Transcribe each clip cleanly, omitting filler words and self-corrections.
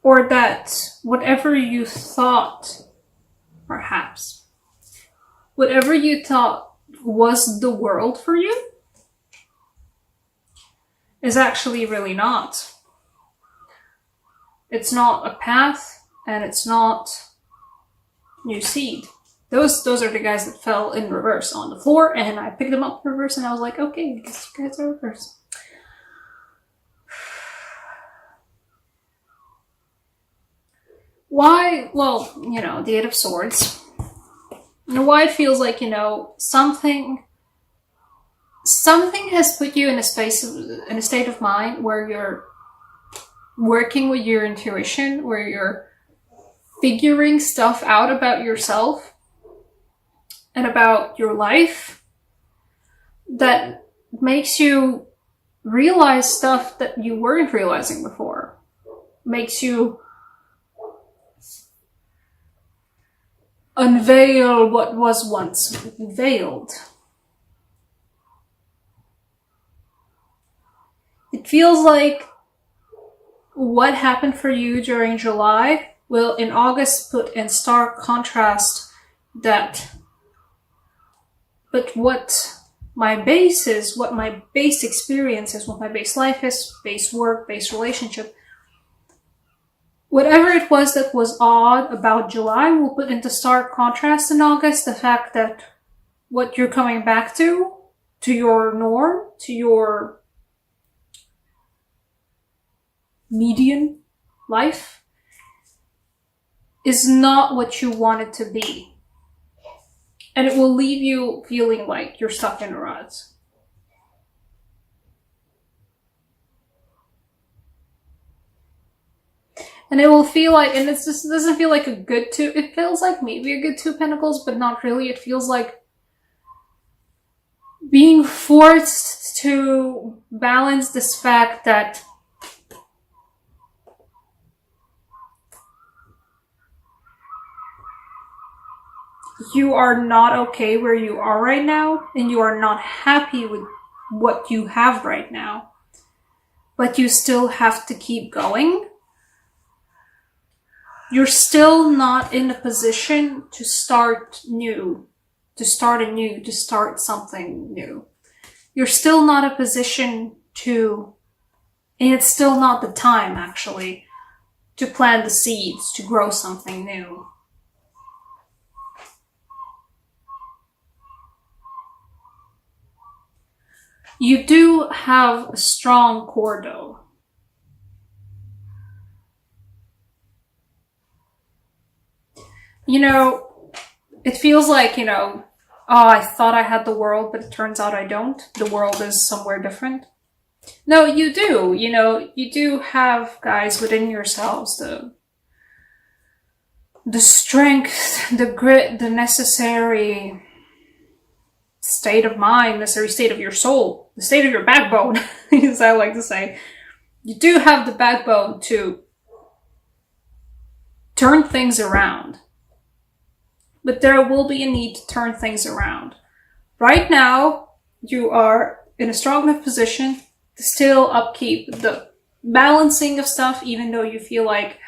or that whatever you thought, perhaps, whatever you thought was the world for you is actually really not. It's not a path, and it's not new seed. Those are the guys that fell in reverse on the floor, and I picked them up in reverse, and I was like, okay, I guess you guys are reverse. Why? Well, you know, the Eight of Swords. And why it feels like, you know, something has put you in a state of mind where you're working with your intuition, where you're figuring stuff out about yourself and about your life that makes you realize stuff that you weren't realizing before. Makes you unveil what was once veiled. It feels like what happened for you during July will in August put in stark contrast that, but what my base is, what my base experience is, what my base life is, base work, base relationship, whatever it was that was odd about July will put into stark contrast in August the fact that what you're coming back to your norm, to your median life, is not what you want it to be. And it will leave you feeling like you're stuck in a rut. And it will feel like, and it just doesn't feel like a good two, it feels like maybe a good two of pentacles, but not really. It feels like being forced to balance this fact that you are not okay where you are right now, and you are not happy with what you have right now, but you still have to keep going. You're still not in a position to start new, to start anew, to start something new. You're still not in a position to, and it's still not the time actually, to plant the seeds, to grow something new. You do have a strong core though. You know, it feels like, you know, oh, I thought I had the world, but it turns out I don't. The world is somewhere different. No, you do. You know, you do have, guys, within yourselves the strength, the grit, the necessary state of mind, necessary state of your soul, the state of your backbone, as I like to say. You do have the backbone to turn things around. But there will be a need to turn things around. Right now, you are in a strong enough position to still upkeep the balancing of stuff, even though you feel like,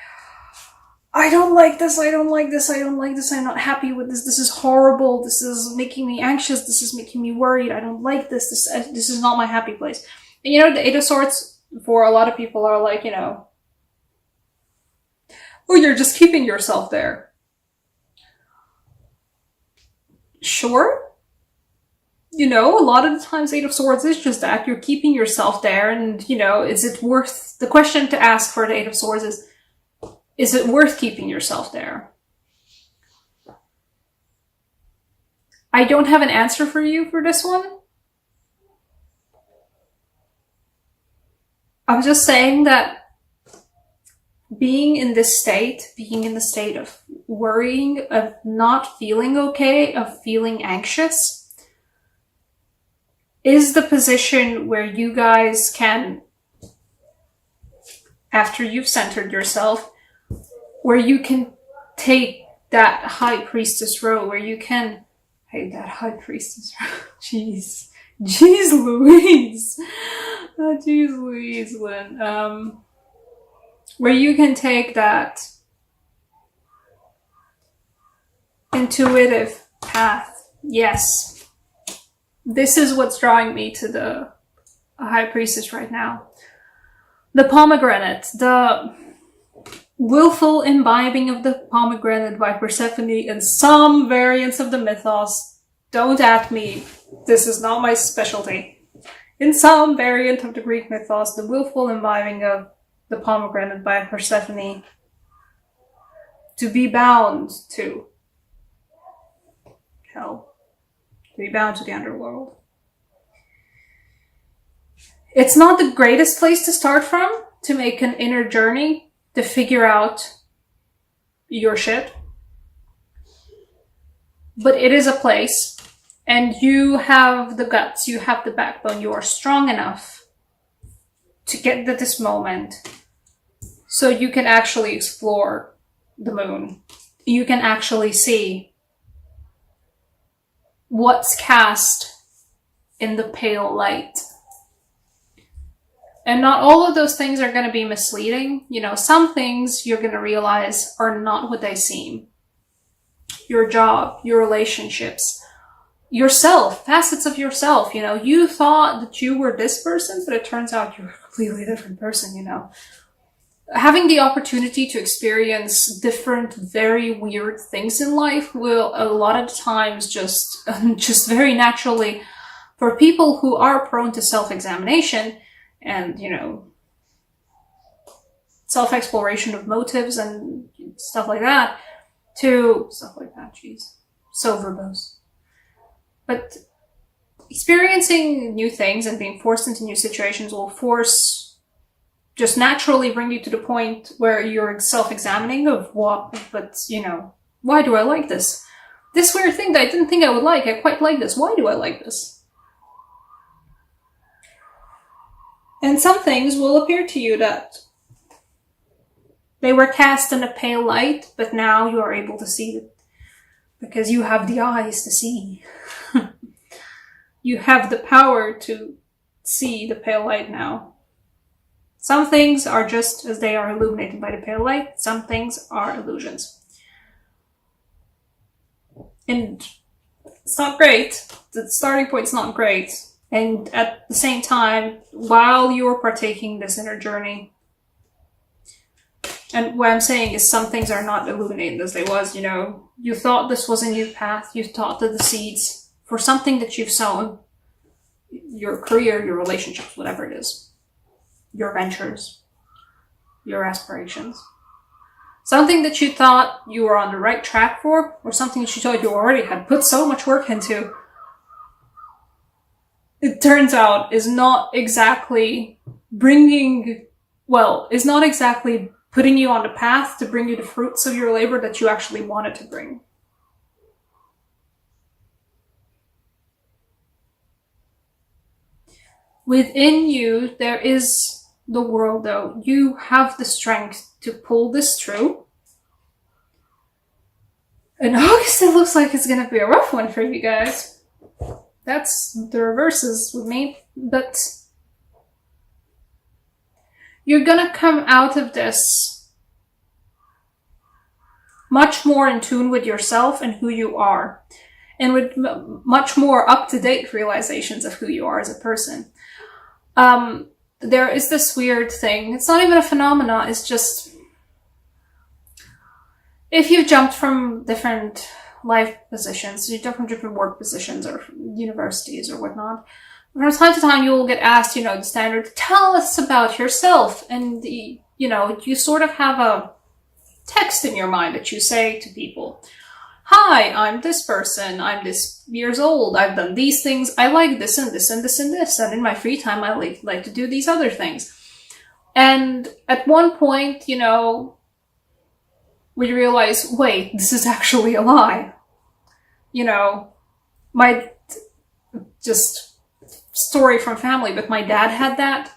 I don't like this, I don't like this, I don't like this, I'm not happy with this, this is horrible, this is making me anxious, this is making me worried, I don't like this, this is not my happy place. And you know, the Eight of Swords, for a lot of people, are like, you know, oh, you're just keeping yourself there. Sure. You know, a lot of the times Eight of Swords is just that. You're keeping yourself there, and, you know, is it worth... The question to ask for the Eight of Swords is it worth keeping yourself there? I don't have an answer for you for this one. I'm just saying that being in this state, being in the state of worrying, of not feeling okay, of feeling anxious, is the position where you guys can, after you've centered yourself, where you can take that High Priestess role, where you can, hey, that High Priestess role, jeez Louise, oh, jeez Louise, Lynn, where you can take that intuitive path. Yes, this is what's drawing me to the High Priestess right now. The pomegranate, the willful imbibing of the pomegranate by Persephone and some variants of the mythos. Don't at me, this is not my specialty. In some variant of the Greek mythos, the willful imbibing of the pomegranate by Persephone to be bound to hell, to be bound to the underworld. It's not the greatest place to start from to make an inner journey to figure out your shit. But it is a place, and you have the guts, you have the backbone, you are strong enough to get to this moment so you can actually explore the moon. You can actually see what's cast in the pale light. And not all of those things are going to be misleading. You know, some things you're going to realize are not what they seem. Your job, your relationships, yourself, facets of yourself. You know, you thought that you were this person, but it turns out you're a completely different person, you know. Having the opportunity to experience different, very weird things in life will a lot of times just very naturally, for people who are prone to self-examination, and, you know, self-exploration of motives and stuff like that, jeez, so verbose. But experiencing new things and being forced into new situations will just naturally bring you to the point where you're self-examining of you know, why do I like this? This weird thing that I didn't think I would like, I quite like this. Why do I like this? And some things will appear to you that they were cast in a pale light, but now you are able to see it because you have the eyes to see. You have the power to see the pale light now. Some things are just as they are illuminated by the pale light. Some things are illusions. And it's not great. The starting point's not great. And at the same time, while you're partaking this inner journey, and what I'm saying is some things are not illuminated as they was, you know. You thought this was a new path. You thought that the seeds for something that you've sown, your career, your relationships, whatever it is, your ventures, your aspirations, something that you thought you were on the right track for, or something that you thought you already had put so much work into, it turns out is not exactly putting you on the path to bring you the fruits of your labor that you actually wanted to bring. Within you, there is the world, though. You have the strength to pull this through. In August, it looks like it's going to be a rough one for you guys. That's the reverses with me, but you're gonna come out of this much more in tune with yourself and who you are, and with much more up-to-date realizations of who you are as a person. There is this weird thing. It's not even a phenomenon. It's just, if you've jumped from different life positions, you jump from different work positions or universities or whatnot, from time to time you will get asked, you know, the standard, tell us about yourself. And, you know, you sort of have a text in your mind that you say to people. Hi, I'm this person. I'm this years old. I've done these things. I like this and this and this and this. And in my free time, I like to do these other things. And at one point, you know, we realize, wait, this is actually a lie. You know, my just story from family, but my dad had that.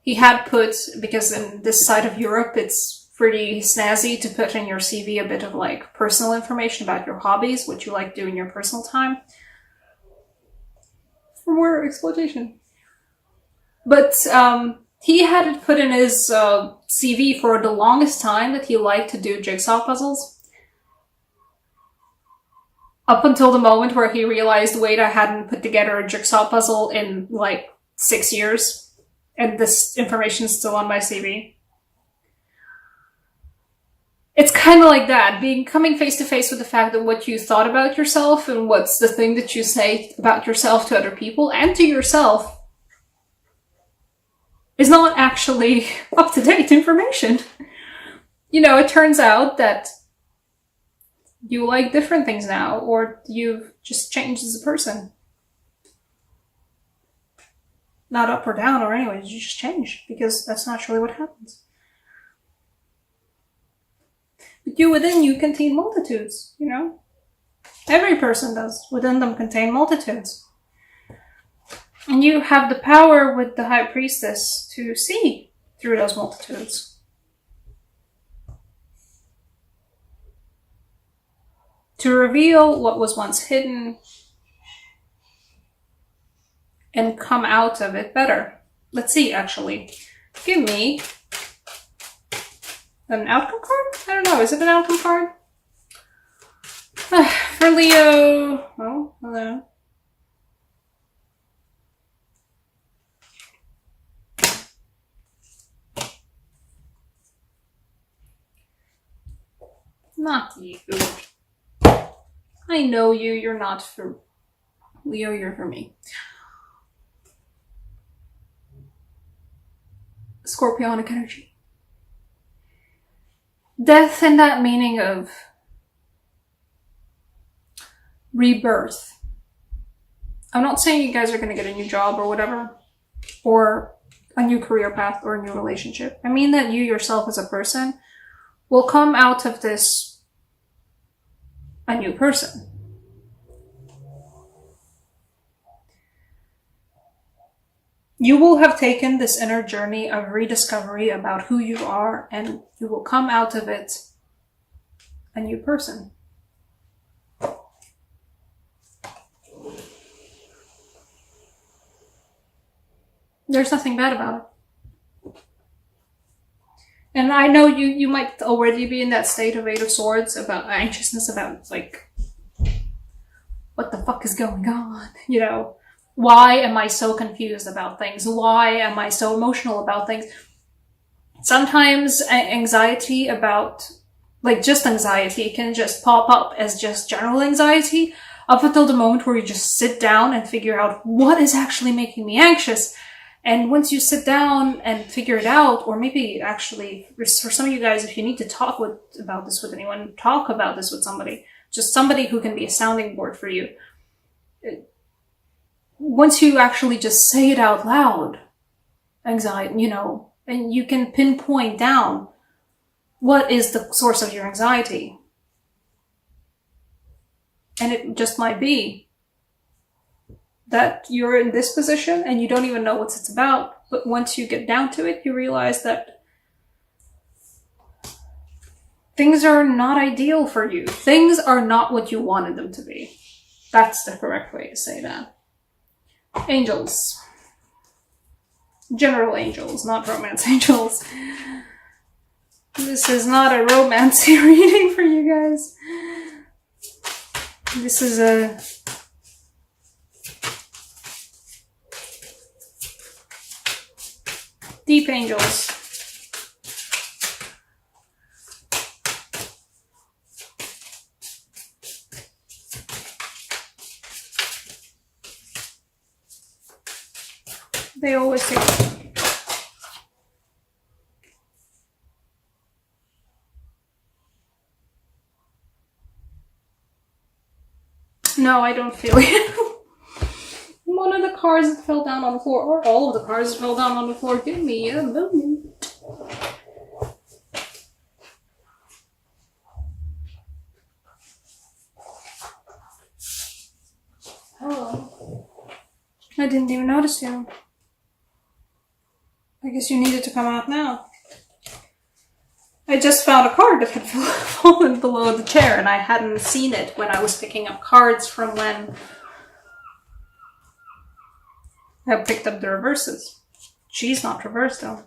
He had put, because in this side of Europe, it's pretty snazzy to put in your CV a bit of like personal information about your hobbies, what you like doing in your personal time. For more exploitation. But He had it put in his CV for the longest time that he liked to do jigsaw puzzles. Up until the moment where he realized, wait, I hadn't put together a jigsaw puzzle in like 6 years, and this information is still on my CV. It's kind of like that, coming face to face with the fact that what you thought about yourself and what's the thing that you say about yourself to other people and to yourself is not actually up-to-date information. You know, it turns out that you like different things now, or you've just changed as a person. Not up or down or anyways, you just change, because that's naturally what happens. But you within you contain multitudes, you know? Every person does. Within them contain multitudes. And you have the power with the High Priestess to see through those multitudes. To reveal what was once hidden and come out of it better. Let's see, actually. Give me an outcome card? I don't know, is it an outcome card? For Leo... Oh, hello. Not you. I know you, you're not for Leo, you're for me. Scorpionic energy. Death in that meaning of rebirth. I'm not saying you guys are going to get a new job or whatever, or a new career path or a new relationship. I mean that you yourself as a person will come out of this a new person. You will have taken this inner journey of rediscovery about who you are, and you will come out of it a new person. There's nothing bad about it. And I know you might already be in that state of Eight of Swords, about anxiousness about, like, what the fuck is going on? You know, why am I so confused about things? Why am I so emotional about things? Sometimes anxiety about, like, just anxiety can just pop up as just general anxiety, up until the moment where you just sit down and figure out what is actually making me anxious. And once you sit down and figure it out, or maybe actually, for some of you guys, if you need to talk about this with anyone, talk about this with somebody. Just somebody who can be a sounding board for you. Once you actually just say it out loud, anxiety, you know, and you can pinpoint down what is the source of your anxiety. And it just might be that you're in this position and you don't even know what it's about. But once you get down to it, you realize that things are not ideal for you. Things are not what you wanted them to be. That's the correct way to say that. Angels. General angels, not romance angels. This is not a romance reading for you guys. This is a deep angels. They always take. No, I don't feel it. One of the cars that fell down on the floor, or all of the cars that fell down on the floor. Give me a moment. Hello. I didn't even notice you. I guess you needed to come out now. I just found a card that had fallen below the chair, and I hadn't seen it when I was picking up cards from when I picked up the reverses. She's not reversed though.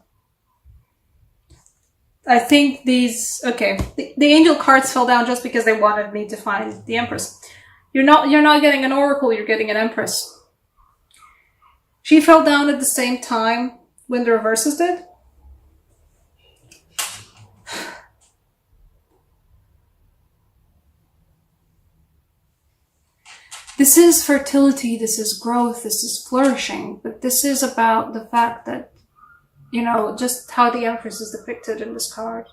I think these, okay, the angel cards fell down just because they wanted me to find the Empress. You're not getting an oracle, you're getting an Empress. She fell down at the same time when the reverses did. This is fertility, this is growth, this is flourishing, but this is about the fact that, you know, just how the Empress is depicted in this card.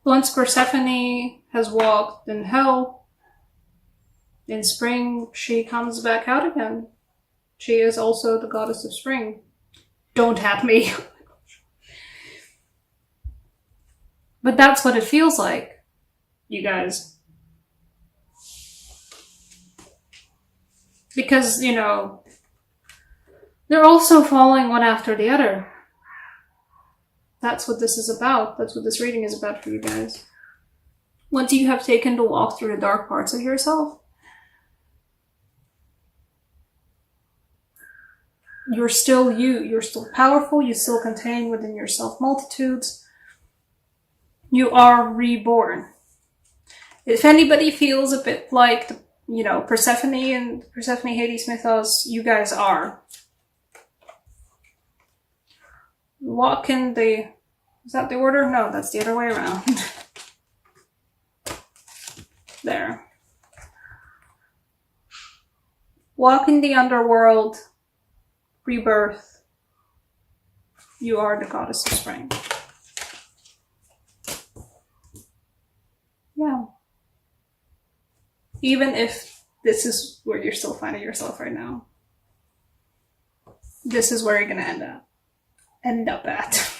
Once Persephone has walked in hell, in spring she comes back out again. She is also the goddess of spring. Don't at me. But that's what it feels like, you guys. Because, you know, they're also falling one after the other. That's what this is about. That's what this reading is about for you guys. Once you have taken the walk through the dark parts of yourself, you're still you. You're still powerful. You still contain within yourself multitudes. You are reborn. If anybody feels a bit like, you know, Persephone and Persephone Hades mythos, you guys are. Walk in the... Is that the order? No, that's the other way around. There. Walk in the underworld. Rebirth. You are the goddess of spring. Yeah. Even if this is where you're still finding yourself right now. This is where you're gonna end up at.